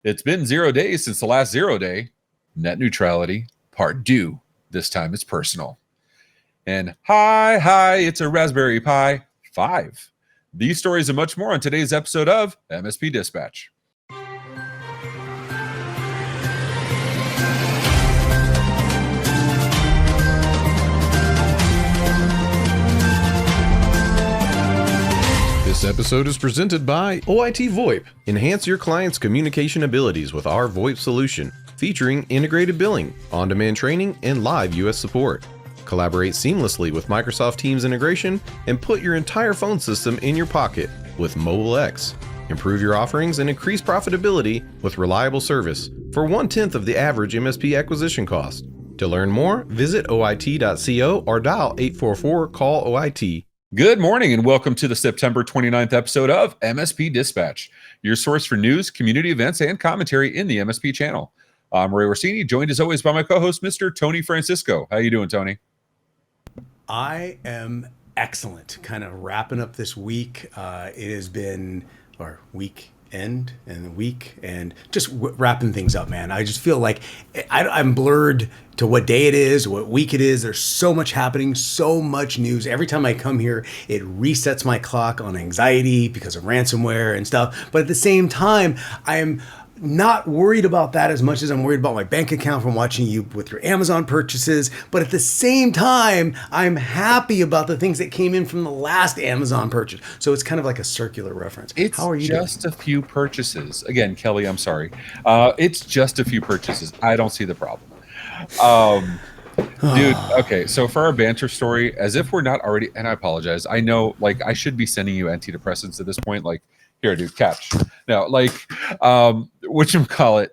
It's been 0 days since the last 0 day. Net neutrality, part 2. This time it's personal. And hi, it's a Raspberry Pi 5. These stories and much more on today's episode of MSP Dispatch. This episode is presented by OIT VoIP. Enhance your client's communication abilities with our VoIP solution, featuring integrated billing, on-demand training, and live US support. Collaborate seamlessly with Microsoft Teams integration and put your entire phone system in your pocket with Mobile X. Improve your offerings and increase profitability with reliable service for 1/10 of the average MSP acquisition cost. To learn more, visit oit.co or dial 844-CALL-OIT. Good morning and welcome to the September 29th episode of MSP Dispatch, your source for news, community events, and commentary in the MSP channel. I'm Ray Orsini, joined as always by my co-host, Mr. Tony Francisco. How you doing, Tony? I am excellent. Kind of wrapping up this week. It has been our weekend and the week and just wrapping things up, man. I just feel like I'm blurred to what day it is, what week it is. There's so much happening, so much news. Every time I come here, it resets my clock on anxiety because of ransomware and stuff. But at the same time, I am not worried about that as much as I'm worried about my bank account from watching you with your Amazon purchases. But at the same time, I'm happy about the things that came in from the last Amazon purchase. So it's kind of like a circular reference. It's How are you just doing? a few purchases. Again, Kelly, I'm sorry. It's just a few purchases. I don't see the problem. Dude, okay, so for our banter story, as if we're not already, and I apologize, I know, like, I should be sending you antidepressants at this point, like, here, dude, catch. No, like, whatchamacallit.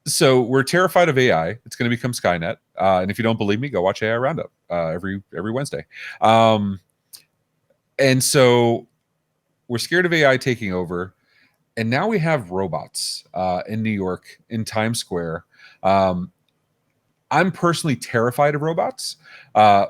So we're terrified of AI. It's going to become Skynet. And if you don't believe me, go watch AI Roundup every Wednesday. And so we're scared of AI taking over. And now we have robots in New York, in Times Square. I'm personally terrified of robots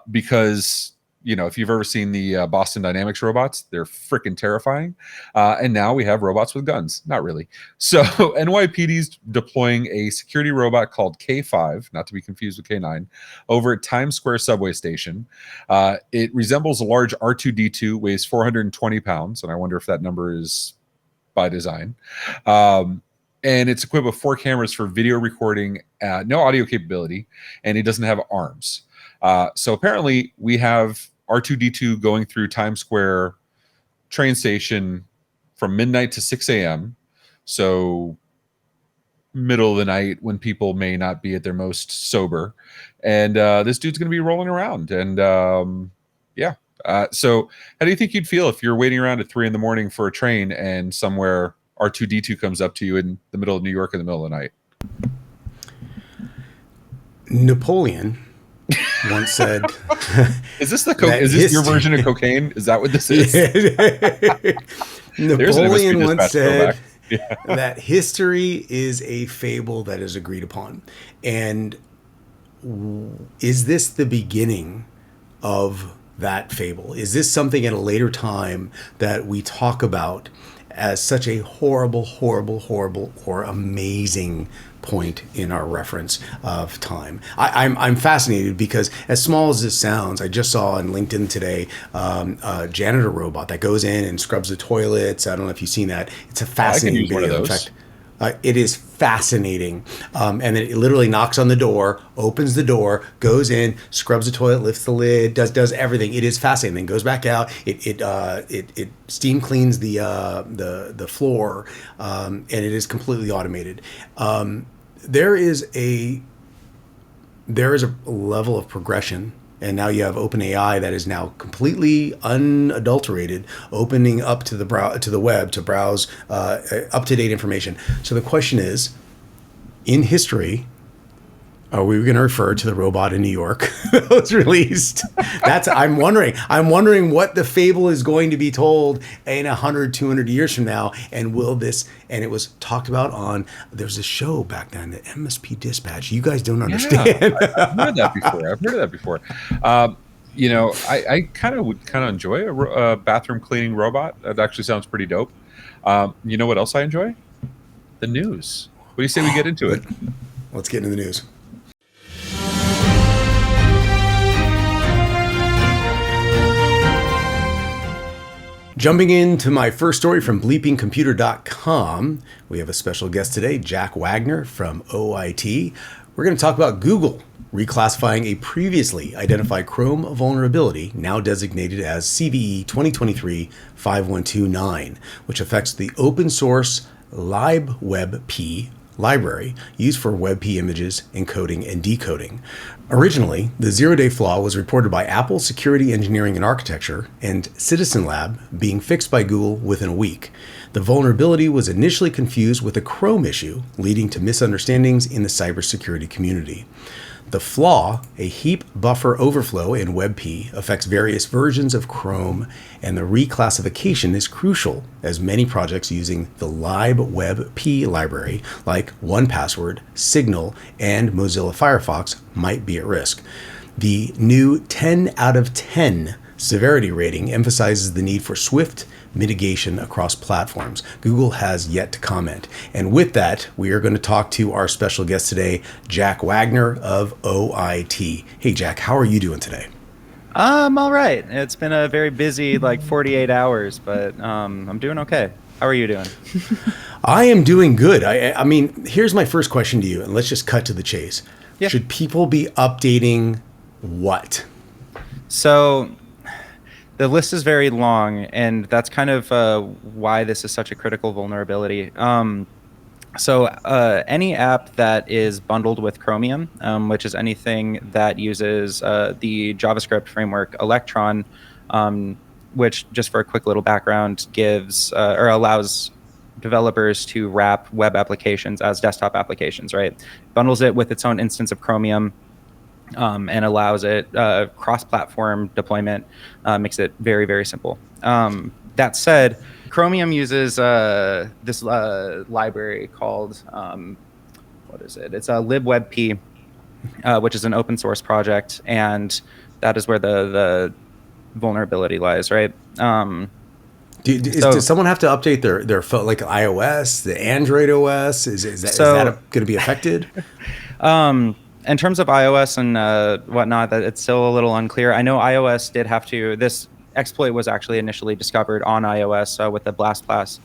because, you know, if you've ever seen the Boston Dynamics robots, they're freaking terrifying. And now we have robots with guns. Not really. So NYPD's deploying a security robot called K5, not to be confused with K9, over at Times Square subway station. It resembles a large R2-D2, weighs 420 pounds. And I wonder if that number is by design. And it's equipped with 4 cameras for video recording, no audio capability, and it doesn't have arms. So apparently we have R2-D2 going through Times Square train station from midnight to 6 a.m. So middle of the night when people may not be at their most sober. And this dude's going to be rolling around. And yeah. So how do you think you'd feel if you're waiting around at 3 a.m. for a train and somewhere R2-D2 comes up to you in the middle of New York in the middle of the night? Napoleon once said, "Is this is this your version of cocaine? Is that what this is?" Napoleon once said that history is a fable that is agreed upon. And is this the beginning of that fable? Is this something at a later time that we talk about as such a horrible or amazing point in our reference of time? I'm fascinated because, as small as this sounds, I just saw on LinkedIn today a janitor robot that goes in and scrubs the toilets. I don't know if you've seen that. It's a fascinating video. In fact, it is fascinating. And then it literally knocks on the door, opens the door, goes in, scrubs the toilet, lifts the lid, does everything. It is fascinating. Then goes back out. It steam cleans the floor, and it is completely automated. There is a level of progression. And now you have OpenAI that is now completely unadulterated, opening up to the web to browse up-to-date information. So the question is, in history, are we going to refer to the robot in New York that was released? I'm wondering what the fable is going to be told in 100, 200 years from now. And will this, and it was talked about on, there's a show back then, the MSP Dispatch. You guys don't understand. Yeah, I've heard that before. You know, I would enjoy a bathroom cleaning robot. That actually sounds pretty dope. You know what else I enjoy? the news. What do you say we get into it? Let's get into the news. Jumping into my first story from bleepingcomputer.com, we have a special guest today, Jack Wagner from OIT. We're going to talk about Google reclassifying a previously identified Chrome vulnerability, now designated as CVE 2023-5129, which affects the open source Libwebp library used for WebP images encoding and decoding. Originally, the zero-day flaw was reported by Apple Security Engineering and Architecture and Citizen Lab, being fixed by Google within a week. The vulnerability was initially confused with a Chrome issue, leading to misunderstandings in the cybersecurity community. The flaw, a heap buffer overflow in WebP, affects various versions of Chrome, and the reclassification is crucial as many projects using the Libwebp library, like 1Password, Signal, and Mozilla Firefox, might be at risk. The new 10 out of 10 severity rating emphasizes the need for swift mitigation across platforms. Google has yet to comment. And with that, we are going to talk to our special guest today, Jack Wagner of OIT. Hey, Jack, how are you doing today? I'm all right. It's been a very busy 48 hours, but I'm doing okay. How are you doing? I am doing good. I mean, here's my first question to you, and let's just cut to the chase. Yeah. Should people be updating what? So the list is very long, and that's kind of why this is such a critical vulnerability. Any app that is bundled with Chromium, which is anything that uses the JavaScript framework Electron, which, just for a quick little background, gives or allows developers to wrap web applications as desktop applications, right? Bundles it with its own instance of Chromium, and allows it cross-platform deployment, makes it very, very simple. That said, Chromium uses this library called, what is it? It's a Libwebp, which is an open source project, and that is where the vulnerability lies, right? Does someone have to update their phone, like iOS, the Android OS? Is that going to be affected? In terms of iOS and whatnot, that it's still a little unclear. I know iOS did have to. This exploit was actually initially discovered on iOS with the Blast Pass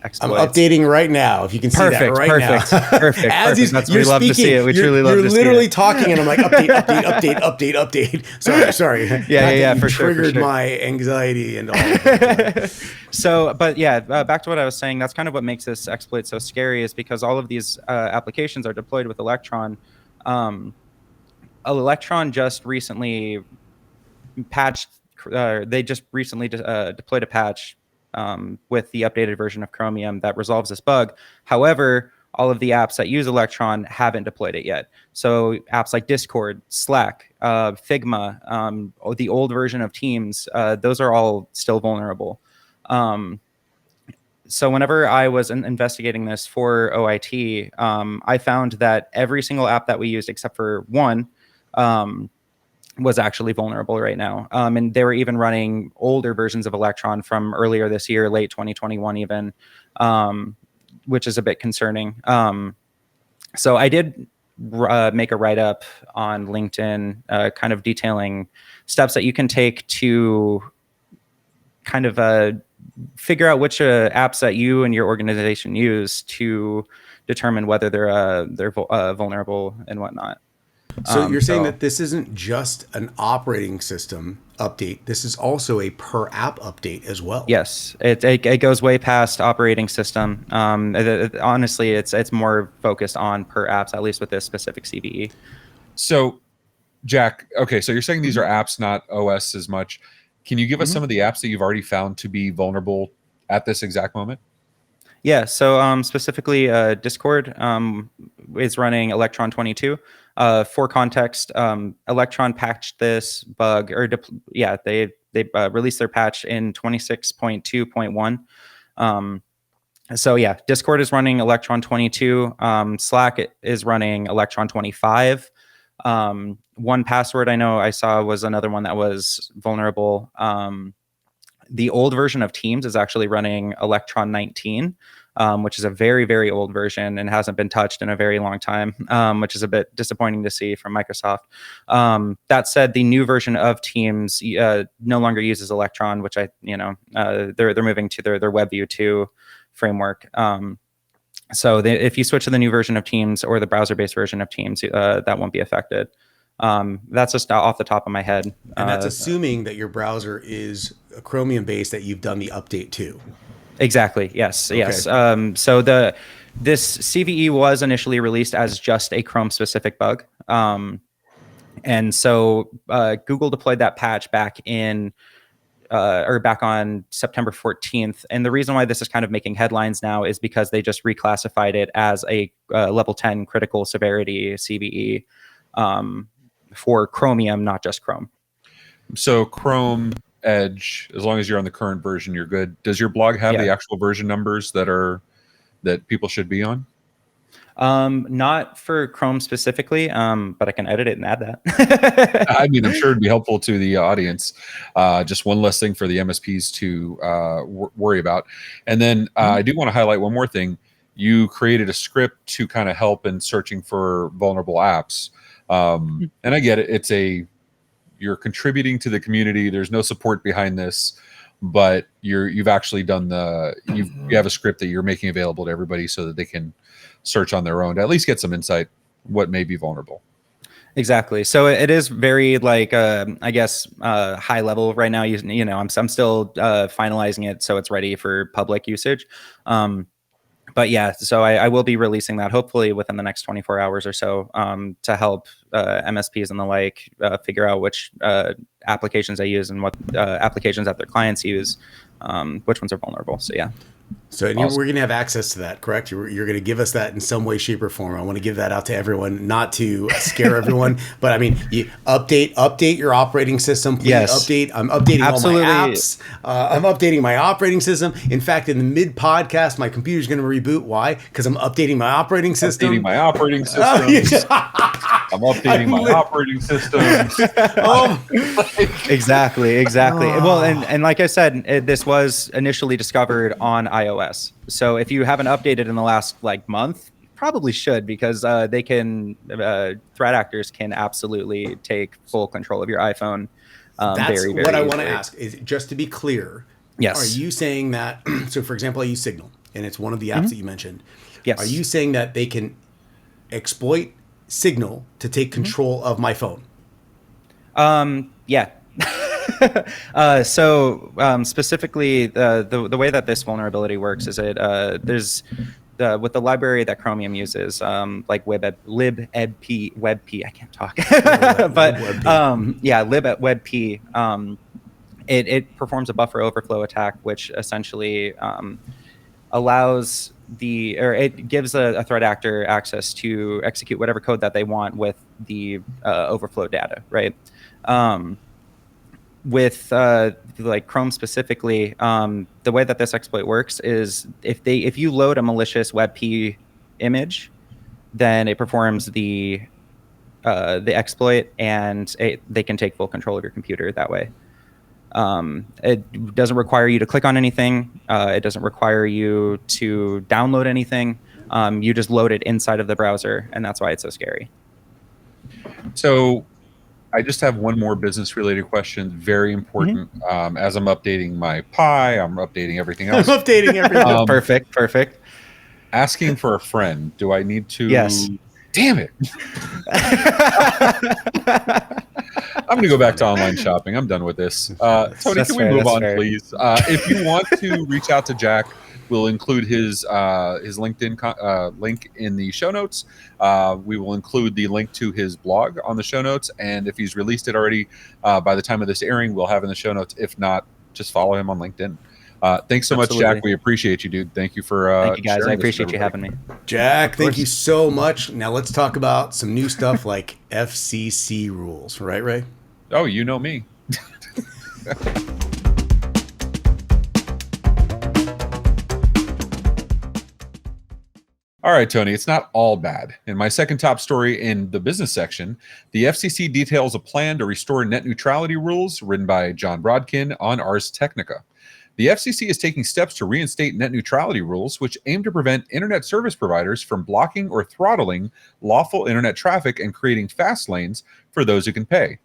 exploit. I'm updating right now. If you can see that right now. Perfect. That's what we love to see it. We truly love to see it. You're literally talking, and I'm like, update. Sorry. Yeah, for triggered my anxiety and all. So, but yeah, back to what I was saying. That's kind of what makes this exploit so scary, is because all of these applications are deployed with Electron. Electron just recently patched. They just recently deployed a patch with the updated version of Chromium that resolves this bug. However, all of the apps that use Electron haven't deployed it yet. So apps like Discord, Slack, Figma, the old version of Teams, those are all still vulnerable. So whenever I was investigating this for OIT, I found that every single app that we used, except for one, was actually vulnerable right now. And they were even running older versions of Electron from earlier this year, late 2021 even, which is a bit concerning. So I did make a write-up on LinkedIn kind of detailing steps that you can take to kind of figure out which apps that you and your organization use to determine whether they're vulnerable and whatnot. So you're saying that this isn't just an operating system update. This is also a per app update as well. Yes, it goes way past operating system. Honestly, it's more focused on per apps, at least with this specific CVE. So, Jack, okay, so you're saying these are apps, not OS as much. Can you give us some of the apps that you've already found to be vulnerable at this exact moment? Yeah, so specifically Discord is running Electron 22. For context, Electron patched this bug, or they released their patch in 26.2.1. So yeah, Discord is running Electron 22. Slack is running Electron 25. 1Password, I know I saw, was another one that was vulnerable. The old version of Teams is actually running Electron 19. which is a very, very old version and hasn't been touched in a very long time, which is a bit disappointing to see from Microsoft. That said, the new version of Teams no longer uses Electron, which they're moving to their WebView 2 framework. So if you switch to the new version of Teams or the browser-based version of Teams, that won't be affected. That's just off the top of my head. And that's assuming that your browser is Chromium-based, that you've done the update to. Exactly. Yes. Okay. Yes. So this CVE was initially released as just a Chrome-specific bug, and so Google deployed that patch back on September 14th. And the reason why this is kind of making headlines now is because they just reclassified it as a level 10 critical severity CVE for Chromium, not just Chrome. So Chrome, Edge, as long as you're on the current version, you're good. Does your blog have the actual version numbers that people should be on? Not for Chrome specifically, but I can edit it and add that. I mean, I'm sure it'd be helpful to the audience. Just one less thing for the MSPs to worry about. And then I do want to highlight one more thing. You created a script to kind of help in searching for vulnerable apps. And I get it. You're contributing to the community. There's no support behind this, but you've actually done you have a script that you're making available to everybody so that they can search on their own to at least get some insight what may be vulnerable. Exactly. So it is very high level right now. I'm still finalizing it so it's ready for public usage. But yeah, so I will be releasing that hopefully within the next 24 hours or so to help MSPs and the like figure out which applications they use and what applications that their clients use, which ones are vulnerable. So yeah. So awesome. We're going to have access to that, correct? You're going to give us that in some way, shape, or form. I want to give that out to everyone, not to scare everyone, but I mean, you update your operating system. Please update. I'm updating Absolutely. All my apps. I'm updating my operating system. In fact, in the mid podcast, my computer's going to reboot. Why? Because I'm updating my operating system. I'm updating my operating system. Exactly. Well, and like I said, this was initially discovered on iOS. So if you haven't updated in the last month, probably should, because threat actors can absolutely take full control of your iPhone. That's very, very what I want to ask is, just to be clear. Yes. Are you saying that? So, for example, I use Signal, and it's one of the apps that you mentioned. Yes. Are you saying that they can exploit Signal to take control of my phone? Yeah. Specifically, the way that this vulnerability works is there's with the library that Chromium uses, like Libwebp, I can't talk, but Libwebp, it performs a buffer overflow attack, which essentially allows it gives a threat actor access to execute whatever code that they want with the overflow data, right? With Chrome specifically, the way that this exploit works is if you load a malicious WebP image, then it performs the exploit, and they can take full control of your computer that way. It doesn't require you to click on anything. It doesn't require you to download anything. You just load it inside of the browser, and that's why it's so scary. So I just have one more business-related question, very important. As I'm updating my Pi, I'm updating everything else. I'm updating everything. Perfect. Asking for a friend, do I need to? Yes. Damn it. I'm going to go back to online shopping. I'm done with this. Tony, can we move on, please? If you want to reach out to Jack, we'll include his LinkedIn link in the show notes. We will include the link to his blog on the show notes. And if he's released it already, by the time of this airing, we'll have in the show notes. If not, just follow him on LinkedIn. Thanks so much, Jack. We appreciate you, dude. Thank you for thank you, guys. I appreciate you having me. Jack, thank you so much. Now let's talk about some new stuff like FCC rules. Right, Ray? Oh, you know me. All right, Tony, it's not all bad. In my second top story in the business section, the FCC details a plan to restore net neutrality rules written by John Brodkin on Ars Technica. The FCC is taking steps to reinstate net neutrality rules, which aim to prevent internet service providers from blocking or throttling lawful internet traffic and creating fast lanes for those who can pay.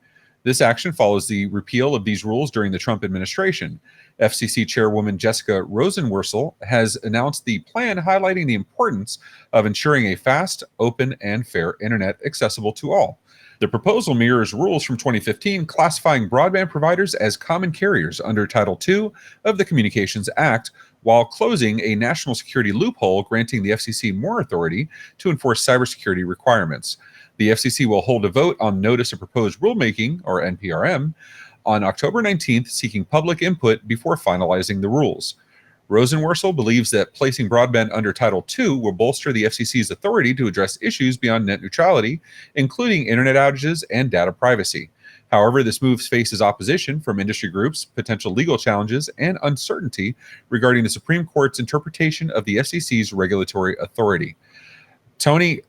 This action follows the repeal of these rules during the Trump administration. FCC Chairwoman Jessica Rosenworcel has announced the plan, highlighting the importance of ensuring a fast, open, and fair internet accessible to all. The proposal mirrors rules from 2015 classifying broadband providers as common carriers under Title II of the Communications Act, while closing a national security loophole granting the FCC more authority to enforce cybersecurity requirements. The FCC will hold a vote on Notice of Proposed Rulemaking, or NPRM, on October 19th, seeking public input before finalizing the rules. Rosenworcel believes that placing broadband under Title II will bolster the FCC's authority to address issues beyond net neutrality, including internet outages and data privacy. However, this move faces opposition from industry groups, potential legal challenges, and uncertainty regarding the Supreme Court's interpretation of the FCC's regulatory authority. Tony,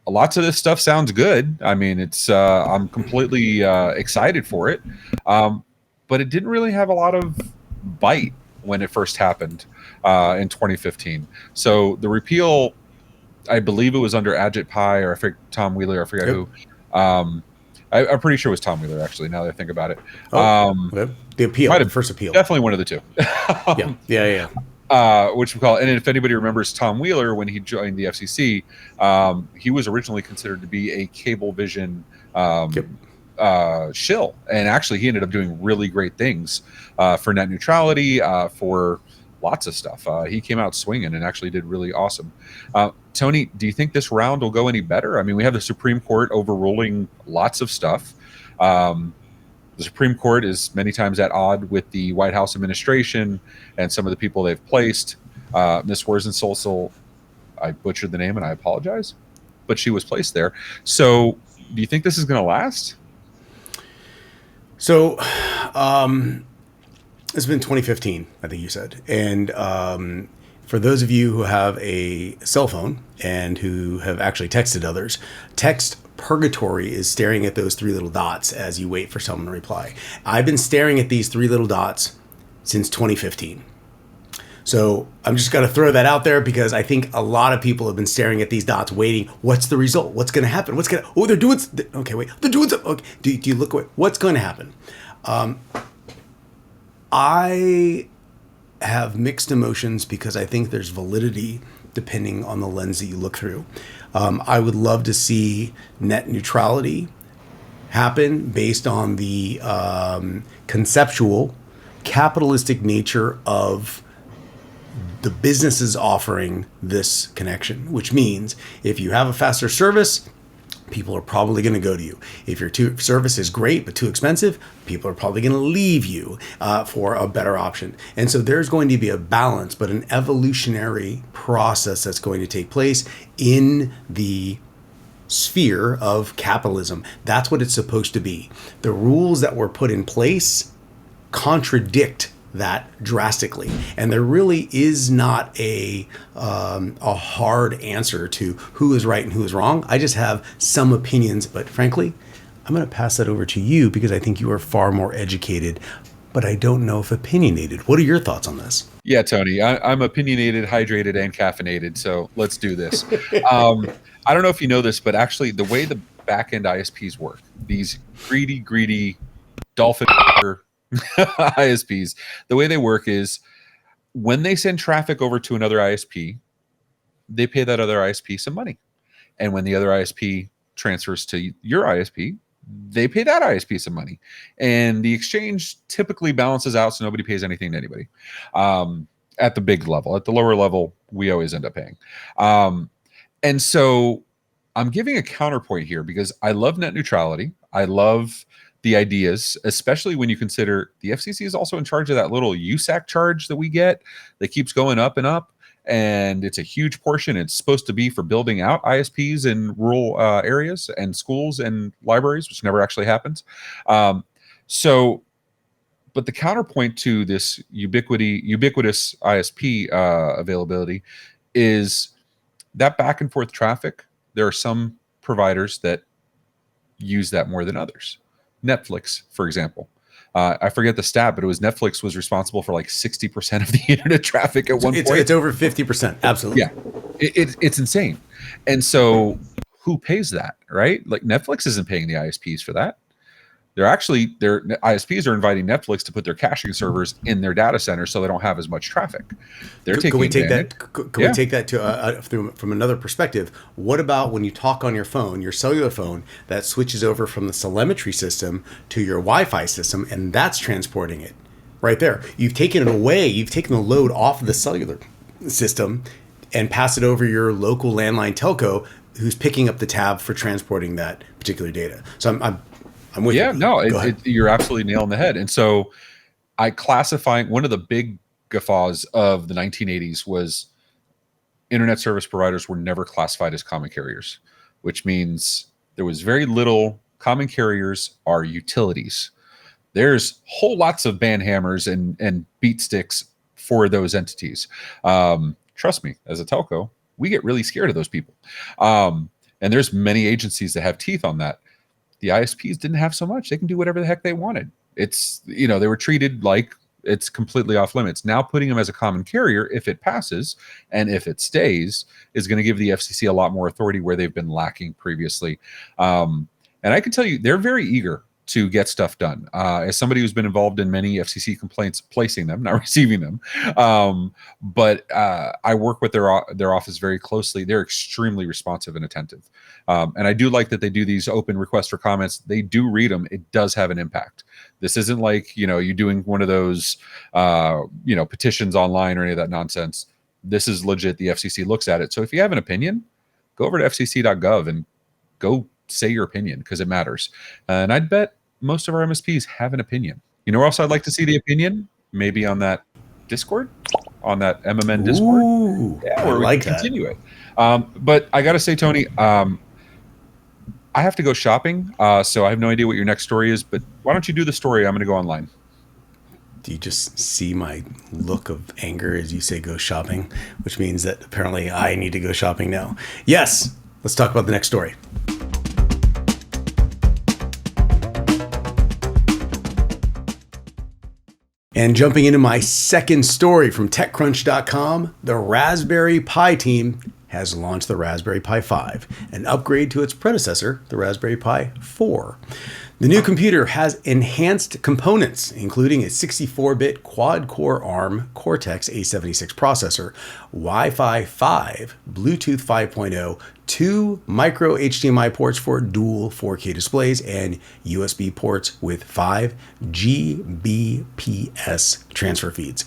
lots of this stuff sounds good. I mean, it's I'm completely excited for it, but it didn't really have a lot of bite when it first happened in 2015. So the repeal, I believe it was under Ajit Pai or Tom Wheeler, I forget who. I'm pretty sure it was Tom Wheeler, actually, now that I think about it. The appeal, the first appeal. Definitely one of the two. Which we call it. And if anybody remembers Tom Wheeler, when he joined the FCC, he was originally considered to be a Cablevision shill, and actually he ended up doing really great things for net neutrality, for lots of stuff. He came out swinging and actually did really awesome. Tony, do you think this round will go any better? I mean, we have the Supreme Court overruling lots of stuff. The Supreme Court is many times at odds with the White House administration and some of the people they've placed. Ms. Wurzensolsel, I butchered the name and I apologize, but she was placed there. So do you think this is going to last? So it's been 2015, I think you said. And for those of you who have a cell phone and who have actually texted others, text purgatory is staring at those three little dots as you wait for someone to reply. I've been staring at these three little dots since 2015. So I'm just going to throw that out there because I think a lot of people have been staring at these dots waiting. What's the result? What's going to happen? They're doing, okay, wait, they're doing something. Okay. Do you look away? What's going to happen? I have mixed emotions because I think there's validity depending on the lens that you look through. I would love to see net neutrality happen based on the conceptual capitalistic nature of the businesses offering this connection, which means if you have a faster service, people are probably going to go to you. If your service is great but too expensive, people are probably going to leave you for a better option. And so there's going to be a balance, but an evolutionary process that's going to take place in the sphere of capitalism. That's what it's supposed to be. The rules that were put in place contradict that drastically, and there really is not a hard answer to who is right and who is wrong. I just have some opinions, but frankly, I'm going to pass that over to you because I think you are far more educated, but I don't know if opinionated. What are your thoughts on this? Yeah, Tony, I'm opinionated, hydrated, and caffeinated, so let's do this. I don't know if you know this, but actually the way the back-end ISPs work, these greedy dolphin ISPs, the way they work is when they send traffic over to another ISP, they pay that other ISP some money. And when the other ISP transfers to your ISP, they pay that ISP some money. And the exchange typically balances out so nobody pays anything to anybody. At the big level. At the lower level, we always end up paying. And so I'm giving a counterpoint here because I love net neutrality. I love the ideas, especially when you consider the FCC is also in charge of that little USAC charge that we get that keeps going up and up. And it's a huge portion. It's supposed to be for building out ISPs in rural areas and schools and libraries, which never actually happens. But the counterpoint to this ubiquitous ISP availability is that back and forth traffic. There are some providers that use that more than others. Netflix, for example. I forget the stat, but it was Netflix was responsible for like 60% of the internet traffic at one point. It's over 50%. Absolutely. Yeah, it's insane. And so who pays that, right? Like Netflix isn't paying the ISPs for that. Their ISPs are inviting Netflix to put their caching servers in their data center so they don't have as much traffic. They're taking Can we take advantage. that? Can we take that to from another perspective? What about when you talk on your phone, your cellular phone, that switches over from the telemetry system to your Wi-Fi system, and that's transporting it right there? You've taken it away. You've taken the load off of the cellular system and pass it over your local landline telco, who's picking up the tab for transporting that particular data. So I'm with you. Yeah, no, you're absolutely nailing the head. And so I classify one of the big guffaws of the 1980s was internet service providers were never classified as common carriers, which means there was very little. Common carriers are utilities. There's whole lots of band hammers and beat sticks for those entities. Trust me, as a telco, we get really scared of those people. And there's many agencies that have teeth on that. The ISPs didn't have so much. They can do whatever the heck they wanted. It's, they were treated like it's completely off limits. Now putting them as a common carrier, if it passes and if it stays, is going to give the FCC a lot more authority where they've been lacking previously. And I can tell you, they're very eager to get stuff done. As somebody who's been involved in many FCC complaints, placing them, not receiving them, but I work with their office very closely. They're extremely responsive and attentive, and I do like that they do these open requests for comments. They do read them. It does have an impact. This isn't like you doing one of those petitions online or any of that nonsense. This is legit. The FCC looks at it. So if you have an opinion, go over to fcc.gov and go say your opinion, because it matters. And I'd bet most of our MSPs have an opinion. You know where else I'd like to see the opinion? Maybe on that Discord, on that MMN Discord. Ooh, yeah, where I we like can that. continue it. But I got to say, Tony, I have to go shopping, so I have no idea what your next story is. But why don't you do the story? I'm going to go online. Do you just see my look of anger as you say go shopping, which means that apparently I need to go shopping now? Yes, let's talk about the next story. And jumping into my second story from TechCrunch.com, the Raspberry Pi team has launched the Raspberry Pi 5, an upgrade to its predecessor, the Raspberry Pi 4. The new computer has enhanced components, including a 64-bit quad-core ARM Cortex-A76 processor, Wi-Fi 5, Bluetooth 5.0, 2 micro HDMI ports for dual 4K displays, and USB ports with 5 Gbps transfer feeds.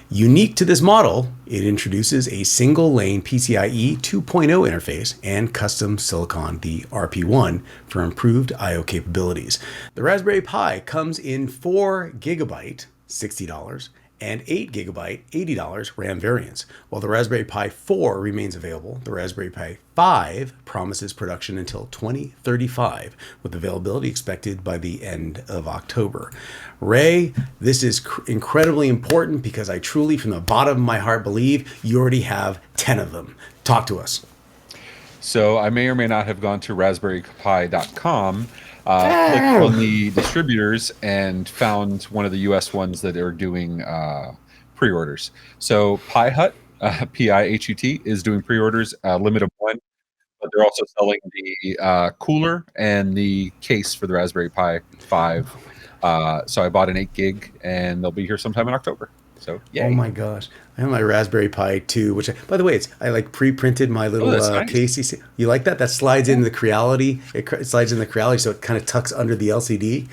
Unique to this model, it introduces a single-lane PCIe 2.0 interface and custom silicon, the RP1, for improved I/O capabilities. The Raspberry Pi comes in 4 GB, $60, and 8 GB, $80 RAM variants. While the Raspberry Pi 4 remains available, the Raspberry Pi 5 promises production until 2035, with availability expected by the end of October. Ray, this is incredibly important because I truly, from the bottom of my heart, believe you already have 10 of them. Talk to us. So I may or may not have gone to raspberrypi.com, clicked on the distributors, and found one of the US ones that are doing pre-orders. So Pi Hut, P-I-H-U-T, is doing pre-orders, limit of 1, but they're also selling the cooler and the case for the Raspberry Pi 5. So I bought an 8 gig, and they'll be here sometime in October. So yay. Oh my gosh. I have my Raspberry Pi 2, which, by the way, I like pre-printed my little nice. case. You like that? That slides in the Creality. It slides in the Creality, so it kind of tucks under the LCD.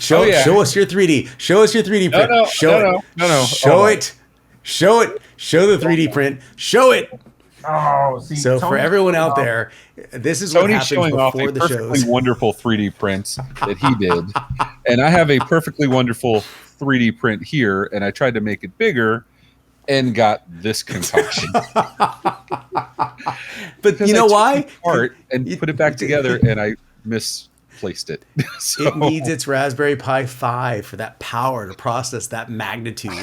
Show us your 3D. Show us your 3D print. Show it. Show the 3D print. Show it. Oh, see, so for everyone out there, this is what happens showing off before a the perfectly shows. wonderful 3D print that he did, and I have a perfectly wonderful 3D print here, and I tried to make it bigger and got this concoction. But you know why? Part and put it back together, and I misplaced it. So, it needs its Raspberry Pi 5 for that power to process that magnitude.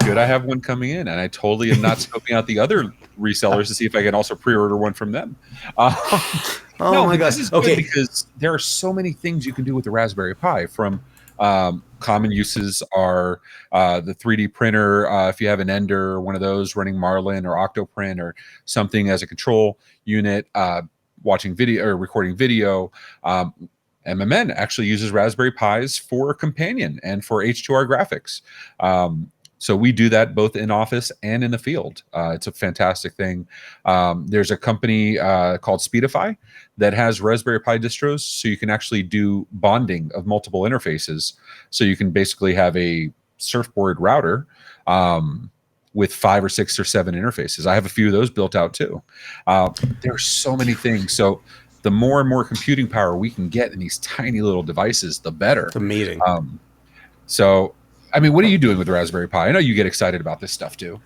Good, I have one coming in, and I totally am not scoping out the other resellers to see if I can also pre-order one from them. Oh my gosh! This is good because there are so many things you can do with the Raspberry Pi, from Common uses are the 3D printer. If you have an Ender or one of those running Marlin or Octoprint or something as a control unit, watching video or recording video. MMN actually uses Raspberry Pis for companion and for H2R graphics. So we do that both in office and in the field. It's a fantastic thing. There's a company called Speedify that has Raspberry Pi distros, so you can actually do bonding of multiple interfaces. So you can basically have a surfboard router with 5 or 6 or 7 interfaces. I have a few of those built out too. There's so many things. So the more and more computing power we can get in these tiny little devices, the better. It's amazing. So, I mean, what are you doing with the Raspberry Pi? I know you get excited about this stuff too.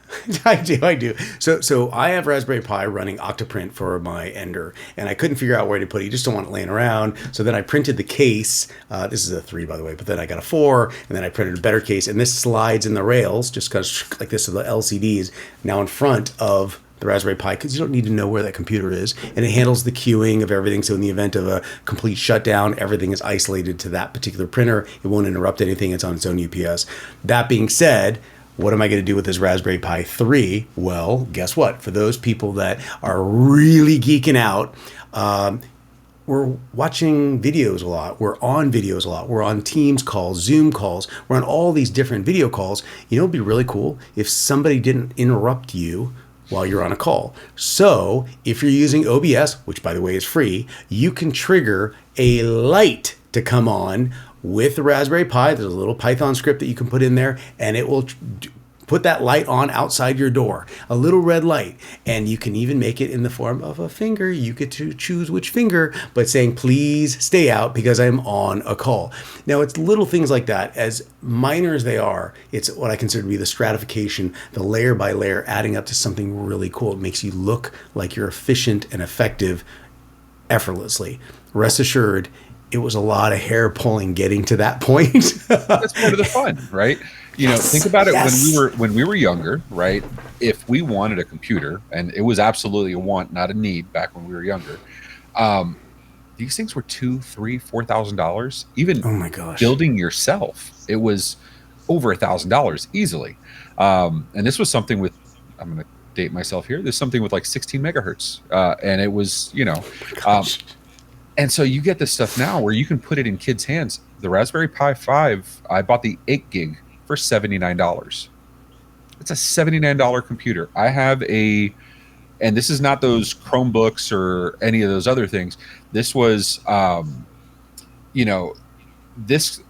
I do. So I have Raspberry Pi running Octoprint for my Ender, and I couldn't figure out where to put it. You just don't want it laying around. So then I printed the case. This is a 3, by the way, but then I got a 4, and then I printed a better case, and this slides in the rails, just because like this, so the LCDs now in front of the Raspberry Pi, because you don't need to know where that computer is, and it handles the queuing of everything. So in the event of a complete shutdown, everything is isolated to that particular printer. It won't interrupt anything. It's on its own UPS. That being said, what am I going to do with this Raspberry Pi 3? Well, guess what? For those people that are really geeking out, we're watching videos a lot. We're on videos a lot. We're on Teams calls, Zoom calls. We're on all these different video calls. You know, it'd be really cool if somebody didn't interrupt you while you're on a call. So if you're using OBS, which by the way is free, you can trigger a light to come on with the Raspberry Pi. There's a little Python script that you can put in there, and it will put that light on outside your door, a little red light. And you can even make it in the form of a finger. You get to choose which finger, but saying, please stay out because I'm on a call. Now, it's little things like that. As minor as they are, it's what I consider to be the stratification, the layer by layer, adding up to something really cool. It makes you look like you're efficient and effective effortlessly. Rest assured, it was a lot of hair pulling getting to that point. That's part of the fun, right? You know, think about it when we were younger, right? If we wanted a computer, and it was absolutely a want, not a need, back when we were younger, these things were $2,000, $3,000, $4,000. Even oh my gosh, building yourself, it was over $1,000 easily. And this was something with, I'm going to date myself here. There's something with like 16 megahertz, and it was, you know, and so you get this stuff now where you can put it in kids' hands. The Raspberry Pi 5, I bought the 8 gig for $79. It's a $79 computer. I have and this is not those Chromebooks or any of those other things. This was, you know,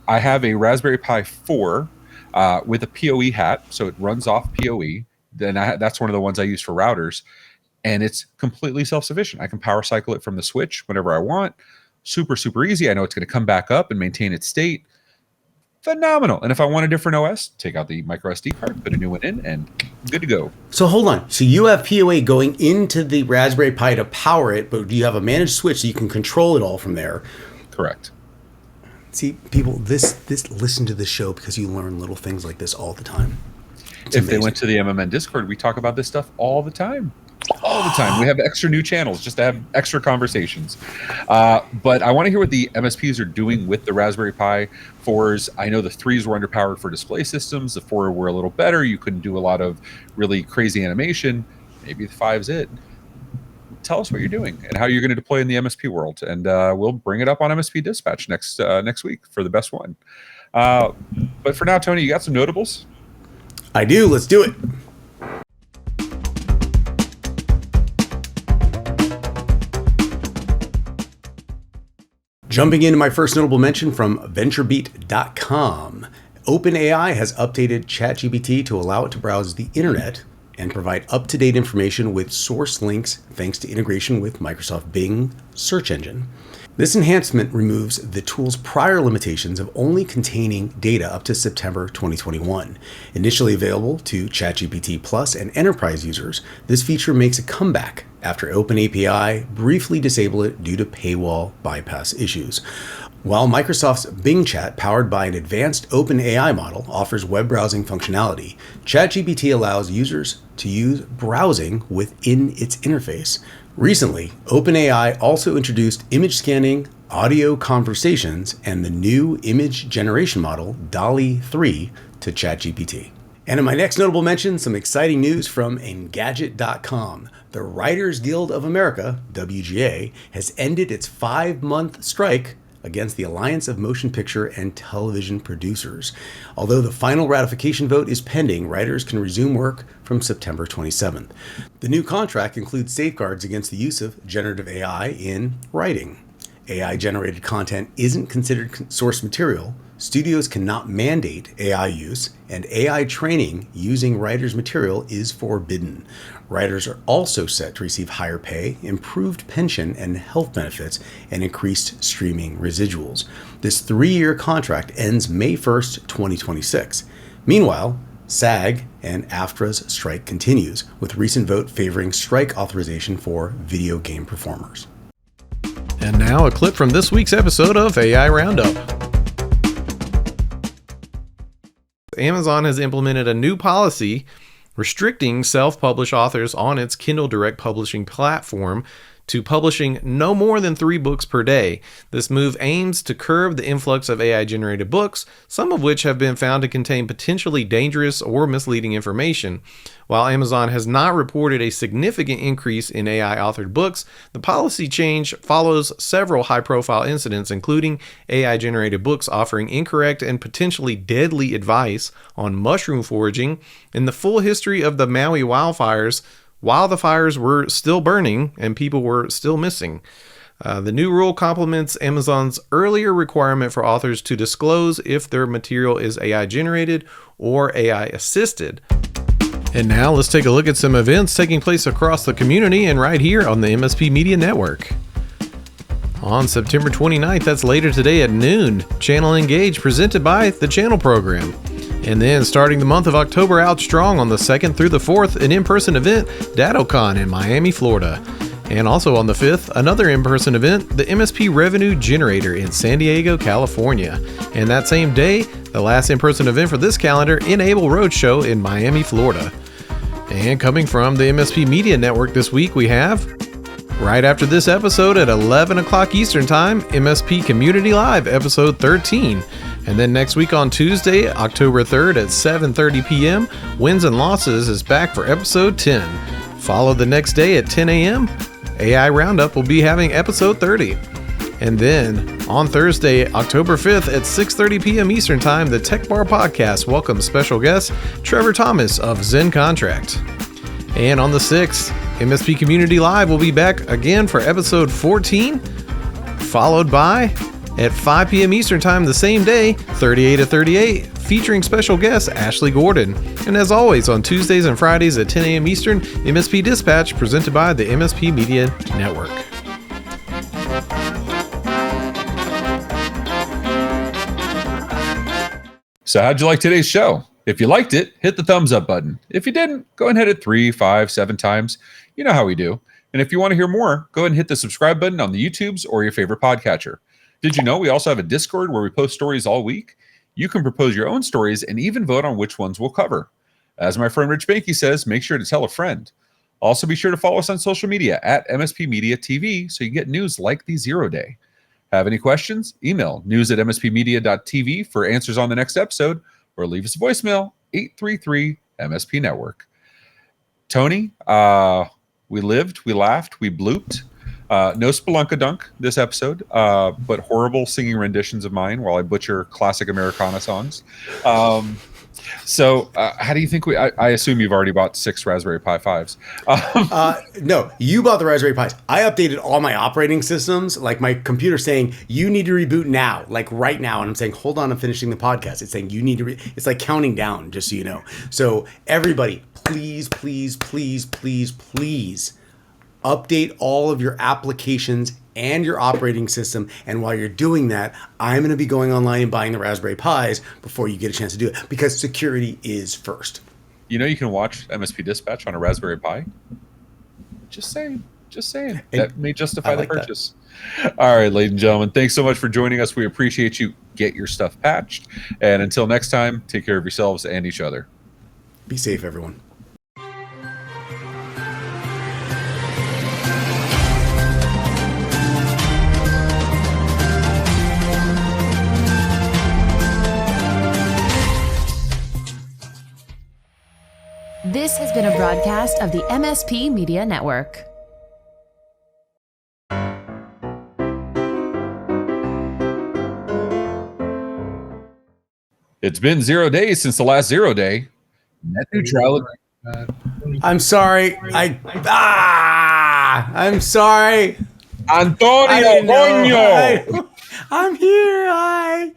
I have a Raspberry Pi 4 with a PoE hat, so it runs off PoE. Then that's one of the ones I use for routers, and it's completely self-sufficient. I can power cycle it from the switch whenever I want. Super, super easy. I know it's going to come back up and maintain its state. Phenomenal. And if I want a different OS, take out the micro SD card, put a new one in, and good to go. So hold on. So you have PoE going into the Raspberry Pi to power it, but do you have a managed switch so you can control it all from there? Correct. See, people, listen to this show because you learn little things like this all the time. It's if amazing. They went to the MMN Discord, we talk about this stuff all the time. All the time. We have extra new channels just to have extra conversations. But I want to hear what the MSPs are doing with the Raspberry Pi 4s. I know the 3s were underpowered for display systems. The 4 were a little better. You couldn't do a lot of really crazy animation. Maybe the 5's it. Tell us what you're doing and how you're going to deploy in the MSP world. And we'll bring it up on MSP Dispatch next week for the best one. But for now, Tony, you got some notables? I do. Let's do it. Jumping into my first notable mention from VentureBeat.com. OpenAI has updated ChatGPT to allow it to browse the internet and provide up-to-date information with source links thanks to integration with Microsoft Bing search engine. This enhancement removes the tool's prior limitations of only containing data up to September 2021. Initially available to ChatGPT Plus and enterprise users, this feature makes a comeback after OpenAI briefly disabled it due to paywall bypass issues. While Microsoft's Bing Chat, powered by an advanced OpenAI model, offers web browsing functionality, ChatGPT allows users to use browsing within its interface. Recently, OpenAI also introduced image scanning, audio conversations and the new image generation model, DALL-E 3, to ChatGPT. And in my next notable mention, some exciting news from Engadget.com. The Writers Guild of America, WGA, has ended its 5-month strike against the Alliance of Motion Picture and Television Producers. Although the final ratification vote is pending, writers can resume work from September 27th. The new contract includes safeguards against the use of generative AI in writing. AI-generated content isn't considered source material. Studios cannot mandate AI use, and AI training using writers' material is forbidden. Writers are also set to receive higher pay, improved pension and health benefits, and increased streaming residuals. This 3-year contract ends May 1st, 2026. Meanwhile, SAG and AFTRA's strike continues, with recent vote favoring strike authorization for video game performers. And now a clip from this week's episode of AI Roundup. Amazon has implemented a new policy restricting self-published authors on its Kindle Direct publishing platform to publishing no more than 3 books per day. This move aims to curb the influx of AI-generated books, some of which have been found to contain potentially dangerous or misleading information. While Amazon has not reported a significant increase in AI-authored books, the policy change follows several high-profile incidents, including AI-generated books offering incorrect and potentially deadly advice on mushroom foraging, and the full history of the Maui wildfires while the fires were still burning and people were still missing. The new rule complements Amazon's earlier requirement for authors to disclose if their material is AI generated or AI assisted. And now let's take a look at some events taking place across the community and right here on the MSP Media Network. On September 29th, that's later today at noon, Channel Engage presented by the Channel Program. And then starting the month of October out strong on the 2nd through the 4th, an in-person event, DattoCon in Miami, Florida. And also on the 5th, another in-person event, the MSP Revenue Generator in San Diego, California. And that same day, the last in-person event for this calendar, Enable Roadshow in Miami, Florida. And coming from the MSP Media Network this week, we have, right after this episode at 11 o'clock Eastern Time, MSP Community Live, episode 13. And then next week on Tuesday, October 3rd at 7:30 p.m., Wins and Losses is back for episode 10. Followed the next day at 10 a.m., AI Roundup will be having episode 30. And then on Thursday, October 5th at 6:30 p.m. Eastern Time, the Tech Bar Podcast welcomes special guest Trevor Thomas of Zen Contract. And on the 6th, MSP Community Live will be back again for episode 14, followed by at 5 p.m. Eastern Time the same day, 38 to 38, featuring special guest Ashley Gordon. And as always, on Tuesdays and Fridays at 10 a.m. Eastern, MSP Dispatch presented by the MSP Media Network. So how'd you like today's show? If you liked it, hit the thumbs up button. If you didn't, go ahead and hit it 3, 5, 7 times. You know how we do. And if you want to hear more, go ahead and hit the subscribe button on the YouTubes or your favorite podcatcher. Did you know we also have a Discord where we post stories all week? You can propose your own stories and even vote on which ones we'll cover. As my friend Rich Banky says, make sure to tell a friend. Also, be sure to follow us on social media at MSP Media TV so you get news like the 0 Day. Have any questions? Email news@mspmedia.tv for answers on the next episode, or leave us a voicemail, 833 MSP Network. Tony, we lived, we laughed, we blooped. No Spelunka Dunk this episode, but horrible singing renditions of mine while I butcher classic Americana songs. So how do you think I assume you've already bought 6 Raspberry Pi 5s. No, you bought the Raspberry Pis. I updated all my operating systems, like my computer saying, you need to reboot now, like right now. And I'm saying, hold on, I'm finishing the podcast. It's saying you need to, it's like counting down, just so you know. So everybody, please, please, please, please, please update all of your applications and your operating system. And while you're doing that, I'm going to be going online and buying the Raspberry Pis before you get a chance to do it, because security is first. You know, you can watch MSP Dispatch on a Raspberry Pi. Just saying. That may justify the purchase. All right, ladies and gentlemen, thanks so much for joining us. We appreciate you. Get your stuff patched. And until next time, take care of yourselves and each other. Be safe, everyone. been a broadcast of the MSP Media Network. It's been 0 days since the last 0 day. Net neutrality. I'm sorry. I'm sorry. Antonio Coño. I'm here.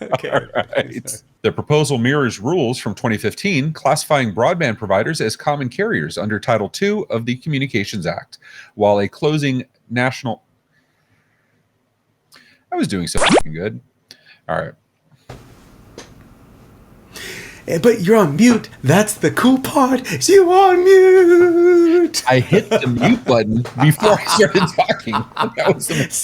Okay. All right. The proposal mirrors rules from 2015 classifying broadband providers as common carriers under Title II of the Communications Act, while a closing national... I was doing so fucking good. All right. But you're on mute. That's the cool part. You on mute. I hit the mute button before I started talking. That was the